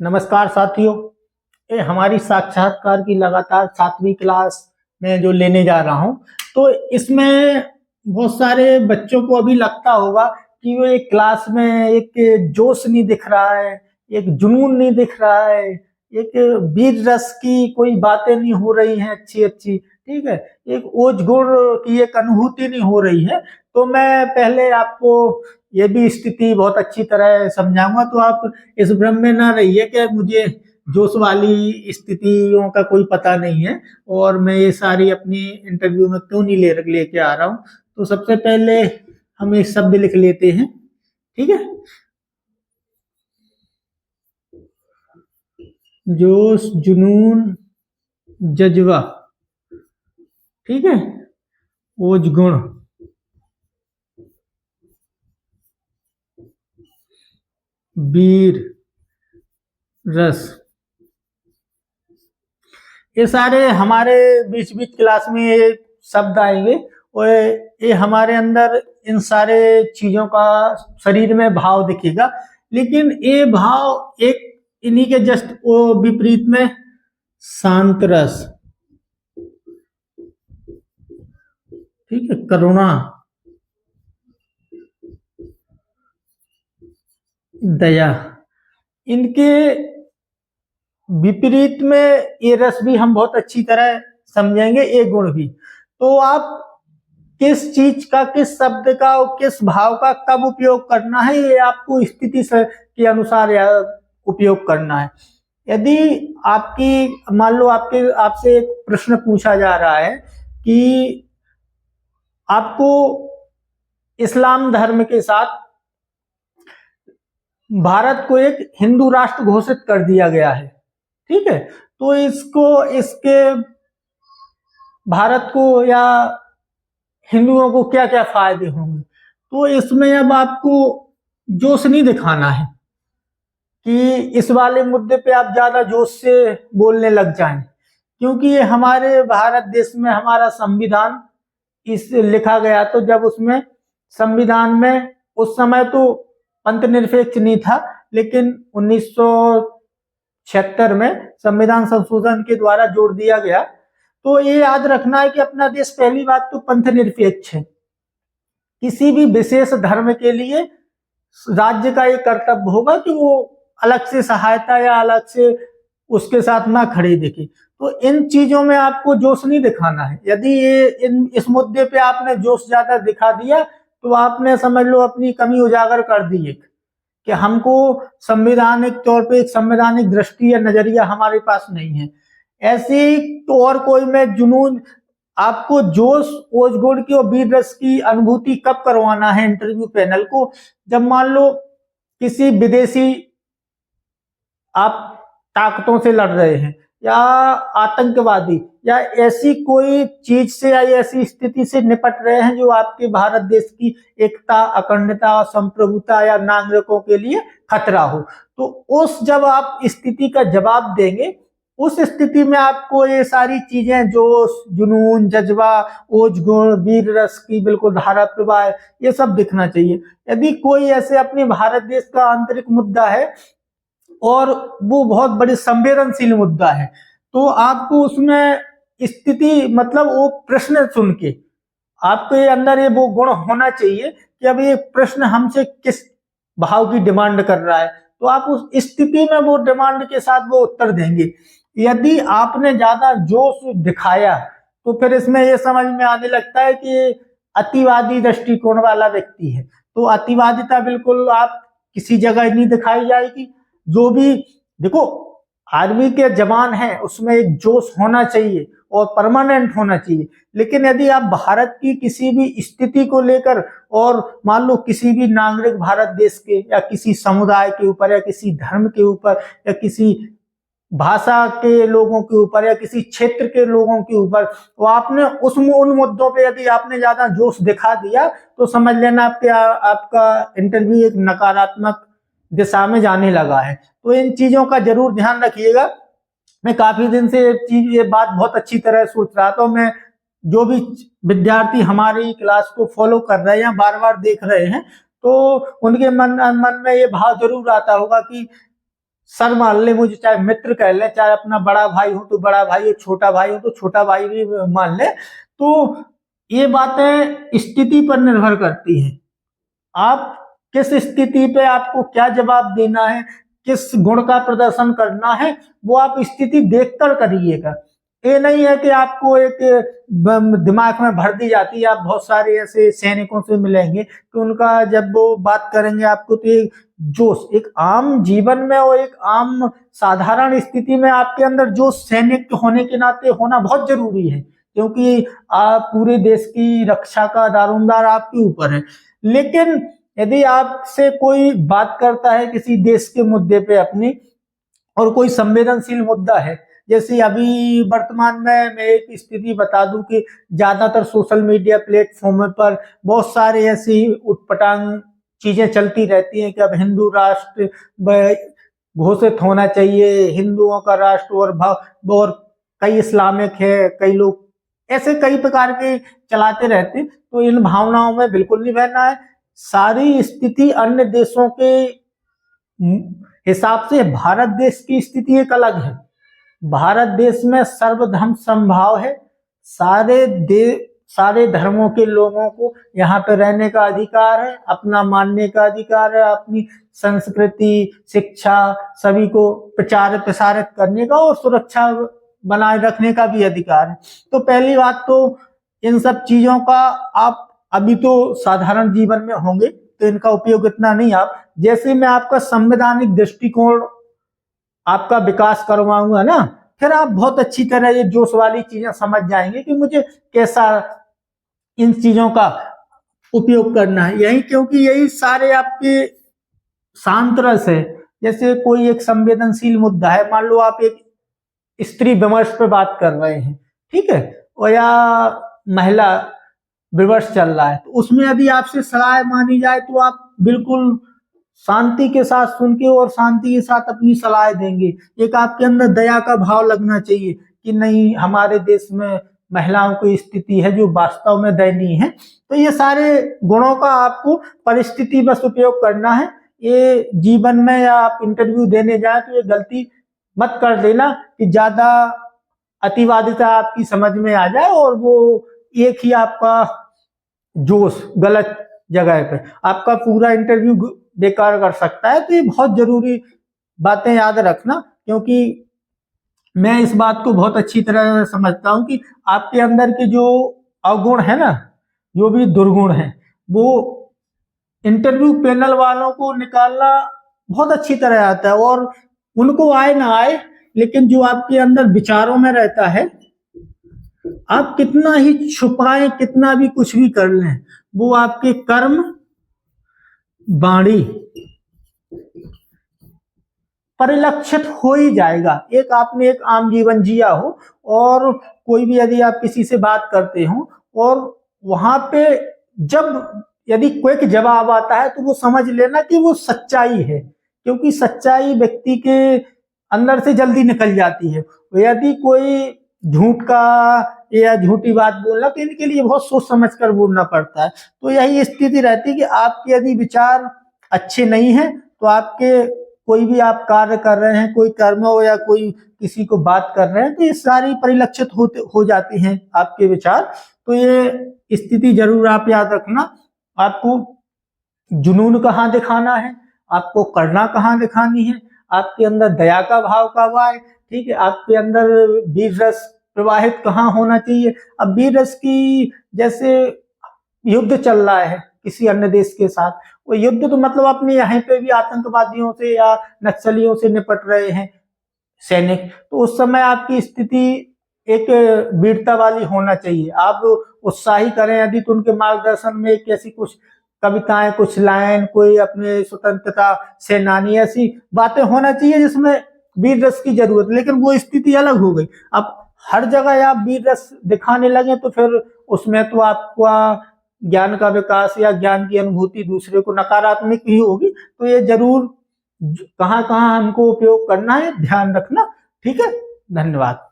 नमस्कार साथियों। ये हमारी साक्षात्कार की लगातार 7वीं क्लास में जो लेने जा रहा हूँ, तो इसमें बहुत सारे बच्चों को अभी लगता होगा कि वो एक क्लास में एक जोश नहीं दिख रहा है, एक जुनून नहीं दिख रहा है, एक वीर रस की कोई बातें नहीं हो रही हैं अच्छी अच्छी, ठीक है, एक ओज गुण की एक अनुभूति नहीं हो रही है। तो मैं पहले आपको ये भी स्थिति बहुत अच्छी तरह समझाऊंगा, तो आप इस भ्रम में ना रहिए कि मुझे जोश वाली स्थितियों का कोई पता नहीं है और मैं ये सारी अपनी इंटरव्यू में क्यों नहीं लेके आ रहा हूँ। तो सबसे पहले हम एक शब्द लिख लेते हैं, ठीक है। जोश, जुनून, जज्बा, ठीक है, ओज गुण, वीर रस, ये सारे हमारे बीच बीच क्लास में ये शब्द आएंगे और ये हमारे अंदर इन सारे चीजों का शरीर में भाव दिखेगा। लेकिन ये भाव एक इन्हीं के जस्ट वो विपरीत में शांत रस, ठीक है, करुणा, दया, इनके विपरीत में ये रस भी हम बहुत अच्छी तरह समझेंगे, ये गुण भी। तो आप किस चीज का, किस शब्द का और किस भाव का कब उपयोग करना है, ये आपको स्थिति से के अनुसार उपयोग करना है। यदि आपकी मान लो आपसे एक प्रश्न पूछा जा रहा है कि आपको इस्लाम धर्म के साथ भारत को एक हिंदू राष्ट्र घोषित कर दिया गया है, ठीक है, तो इसके भारत को या हिंदुओं को क्या क्या फायदे होंगे। तो इसमें अब आपको जोश नहीं दिखाना है कि इस वाले मुद्दे पे आप ज्यादा जोश से बोलने लग जाएं, क्योंकि ये हमारे भारत देश में हमारा संविधान इस लिखा गया, तो जब उसमें संविधान में उस समय तो पंथ निरपेक्ष नहीं था, लेकिन 1976 में संविधान संशोधन के द्वारा जोड़ दिया गया। तो ये याद रखना है कि अपना देश पहली बात तो पंथ निरपेक्ष है। किसी भी विशेष धर्म के लिए राज्य का ये कर्तव्य होगा कि वो अलग से सहायता या अलग से उसके साथ ना खड़े दिखे। तो इन चीजों में आपको जोश नहीं दिखाना है। यदि इस मुद्दे पे आपने जोश ज्यादा दिखा दिया तो आपने समझ लो अपनी कमी उजागर कर दी है कि हमको संवैधानिक तौर पे एक संवैधानिक दृष्टि या नजरिया हमारे पास नहीं है। ऐसे तो और कोई में जुनून, आपको जोश, ओज गुण की और वीर रस की अनुभूति कब करवाना है इंटरव्यू पैनल को, जब मान लो किसी विदेशी आप ताकतों से लड़ रहे हैं या आतंकवादी या ऐसी कोई चीज से या ऐसी स्थिति से निपट रहे हैं जो आपके भारत देश की एकता, अखंडता और संप्रभुता या नागरिकों के लिए खतरा हो। तो उस जब आप स्थिति का जवाब देंगे, उस स्थिति में आपको ये सारी चीजें जोश, जुनून, जज्बा, ओज गुण, वीर रस की बिल्कुल धारा प्रवाह, ये सब दिखना चाहिए। यदि कोई ऐसे अपने भारत देश का आंतरिक मुद्दा है और वो बहुत बड़ी संवेदनशील मुद्दा है, तो आपको उसमें स्थिति मतलब वो प्रश्न सुन के आपके अंदर ये वो गुण होना चाहिए कि अब ये प्रश्न हमसे किस भाव की डिमांड कर रहा है, तो आप उस स्थिति में वो डिमांड के साथ वो उत्तर देंगे। यदि आपने ज्यादा जोश दिखाया तो फिर इसमें ये समझ में आने लगता है कि अतिवादी दृष्टिकोण वाला व्यक्ति है। तो अतिवादिता बिल्कुल आप किसी जगह नहीं दिखाई जाएगी। जो भी देखो, आर्मी के जवान हैं उसमें एक जोश होना चाहिए और परमानेंट होना चाहिए। लेकिन यदि आप भारत की किसी भी स्थिति को लेकर और मान लो किसी भी नागरिक भारत देश के या किसी समुदाय के ऊपर या किसी धर्म के ऊपर या किसी भाषा के लोगों के ऊपर या किसी क्षेत्र के लोगों के ऊपर, तो आपने उन मुद्दों पे यदि आपने ज्यादा जोश दिखा दिया तो समझ लेना आपका इंटरव्यू एक नकारात्मक दिशा में जाने लगा है। तो इन चीजों का जरूर ध्यान रखिएगा। मैं काफी दिन से ये बात बहुत अच्छी तरह सोच रहा था। मैं जो भी विद्यार्थी हमारी क्लास को फॉलो कर रहे हैं या बार बार देख रहे हैं, तो उनके मन में ये भाव जरूर आता होगा कि सर मान ले मुझे, चाहे मित्र कह ले, चाहे अपना बड़ा भाई हो तो बड़ा भाई हो, छोटा भाई हो तो छोटा भाई भी मान ले। तो ये बातें स्थिति पर निर्भर करती हैं। आप किस स्थिति पे आपको क्या जवाब देना है, किस गुण का प्रदर्शन करना है, वो आप स्थिति देखकर करिएगा। ये नहीं है कि आपको एक दिमाग में भर दी जाती है। आप बहुत सारे ऐसे सैनिकों से मिलेंगे कि उनका जब वो बात करेंगे आपको तो एक जोश, एक आम जीवन में और एक आम साधारण स्थिति में आपके अंदर जोश सैनिक होने के नाते होना बहुत जरूरी है, क्योंकि आप पूरे देश की रक्षा का दारोमदार आपके ऊपर है। लेकिन यदि आपसे कोई बात करता है किसी देश के मुद्दे पे अपनी, और कोई संवेदनशील मुद्दा है, जैसे अभी वर्तमान में मैं एक स्थिति बता दूं कि ज्यादातर सोशल मीडिया प्लेटफॉर्म पर बहुत सारे ऐसी उटपटांग चीजें चलती रहती हैं कि अब हिंदू राष्ट्र घोषित होना चाहिए, हिंदुओं का राष्ट्र, और कई इस्लामिक है, कई लोग ऐसे कई प्रकार के चलाते रहते। तो इन भावनाओं में बिल्कुल नहीं बहना है। सारी स्थिति अन्य देशों के हिसाब से भारत देश की स्थिति एक अलग है। भारत देश में सर्वधर्म समभाव है। सारे धर्मों के लोगों को यहाँ पे रहने का अधिकार है, अपना मानने का अधिकार है, अपनी संस्कृति, शिक्षा सभी को प्रचार प्रसारित करने का और सुरक्षा बनाए रखने का भी अधिकार है। तो पहली बात तो इन सब चीजों का आप अभी तो साधारण जीवन में होंगे तो इनका उपयोग इतना नहीं। आप जैसे मैं आपका संवैधानिक दृष्टिकोण आपका विकास करवाऊंगा ना, फिर आप बहुत अच्छी तरह ये जोश वाली चीजें समझ जाएंगे कि मुझे कैसा इन चीजों का उपयोग करना है। यही क्योंकि यही सारे आपके शांत रस है। जैसे कोई एक संवेदनशील मुद्दा है, मान लो आप एक स्त्री विमर्श पे बात कर रहे हैं, ठीक है, और या महिला विमर्श चल रहा है, तो उसमें यदि आपसे सलाह मानी जाए तो आप बिल्कुल शांति के साथ सुन के और शांति के साथ अपनी सलाह देंगे। एक आपके अंदर दया का भाव लगना चाहिए कि नहीं, हमारे देश में महिलाओं की स्थिति है जो वास्तव में दयनीय है। तो ये सारे गुणों का आपको परिस्थिति बस उपयोग करना है। ये जीवन में या आप इंटरव्यू देने जाए तो ये गलती मत कर देना कि ज्यादा अतिवादिता आपकी समझ में आ जाए और वो एक ही आपका जोश गलत जगह पे आपका पूरा इंटरव्यू बेकार कर सकता है। तो ये बहुत जरूरी बातें याद रखना, क्योंकि मैं इस बात को बहुत अच्छी तरह समझता हूं कि आपके अंदर के जो अवगुण है ना, जो भी दुर्गुण है, वो इंटरव्यू पैनल वालों को निकालना बहुत अच्छी तरह आता है। और उनको आए ना आए, लेकिन जो आपके अंदर विचारों में रहता है, आप कितना ही छुपाएं, कितना भी कुछ भी कर लें, वो आपके कर्म वाणी परिलक्षित हो ही जाएगा। एक आपने एक आम जीवन जिया हो और कोई भी यदि आप किसी से बात करते हो और वहां पे जब यदि क्विक जवाब आता है तो वो समझ लेना कि वो सच्चाई है, क्योंकि सच्चाई व्यक्ति के अंदर से जल्दी निकल जाती है। यदि कोई झूठ का या झूठी बात बोलना तो इनके लिए बहुत सोच समझ कर बोलना पड़ता है। तो यही स्थिति रहती है कि आपके यदि विचार अच्छे नहीं है तो आपके कोई भी आप कार्य कर रहे हैं, कोई कर्म हो या कोई किसी को बात कर रहे हैं, तो ये सारी परिलक्षित हो जाती हैं आपके विचार। तो ये स्थिति जरूर आप याद रखना। आपको जुनून कहाँ दिखाना है, आपको करना कहाँ दिखानी है, आपके अंदर दया का भाव कब आए, ठीक है, आपके अंदर वीर रस प्रवाहित कहाँ होना चाहिए। अब वीर रस की जैसे युद्ध चल रहा है किसी अन्य देश के साथ, वो युद्ध तो मतलब अपने यहाँ पे भी आतंकवादियों से या नक्सलियों से निपट रहे हैं सैनिक, तो उस समय आपकी स्थिति एक वीरता वाली होना चाहिए। आप उत्साही करें यदि तो उनके मार्गदर्शन में कैसी कुछ कविताएं, कुछ लाइन, कोई अपने स्वतंत्रता सेनानी, ऐसी बातें होना चाहिए जिसमें वीर रस की जरूरत। लेकिन वो स्थिति अलग हो गई। अब हर जगह आप वीर रस दिखाने लगे तो फिर उसमें तो आपका ज्ञान का विकास या ज्ञान की अनुभूति दूसरे को नकारात्मक ही होगी। तो ये जरूर कहाँ कहाँ हमको उपयोग करना है ध्यान रखना। ठीक है, धन्यवाद।